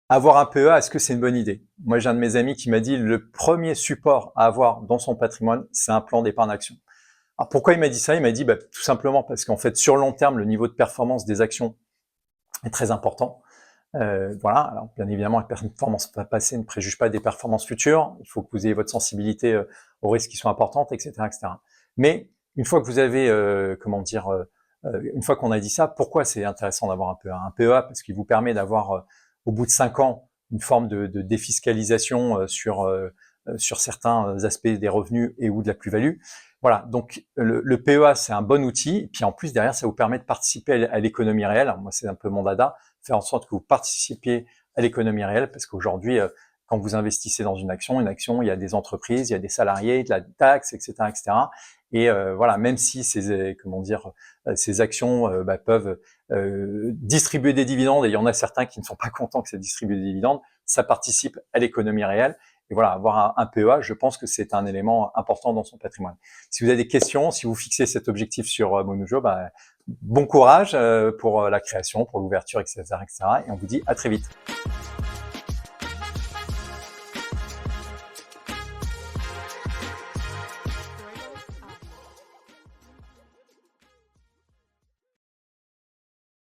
Avoir un PEA, est-ce que c'est une bonne idée? Moi, j'ai un de mes amis qui m'a dit le premier support à avoir dans son patrimoine, c'est un plan d'épargne action. Alors pourquoi il m'a dit ça? Il m'a dit tout simplement parce qu'en fait, sur le long terme, le niveau de performance des actions est très important. Voilà. Alors bien évidemment, la performance passée ne préjuge pas des performances futures. Il faut que vous ayez votre sensibilité aux risques qui sont importantes, etc., etc. Mais une fois que vous avez, une fois qu'on a dit ça, pourquoi c'est intéressant d'avoir un PEA? Un PEA parce qu'il vous permet d'avoir au bout de 5 ans une forme de défiscalisation sur certains aspects des revenus et ou de la plus-value. Voilà, donc le PEA, c'est un bon outil. Et puis en plus, derrière, ça vous permet de participer à l'économie réelle. Moi, c'est un peu mon dada, faire en sorte que vous participiez à l'économie réelle, parce qu'aujourd'hui, quand vous investissez dans une action, il y a des entreprises, il y a des salariés, de la taxe, etc., etc. Et voilà, même si ces actions peuvent distribuer des dividendes, et il y en a certains qui ne sont pas contents que ça distribue des dividendes, ça participe à l'économie réelle. Et voilà, avoir un PEA, je pense que c'est un élément important dans son patrimoine. Si vous avez des questions, si vous fixez cet objectif sur Monujo, bon courage pour la création, pour l'ouverture, etc., etc. Et on vous dit à très vite.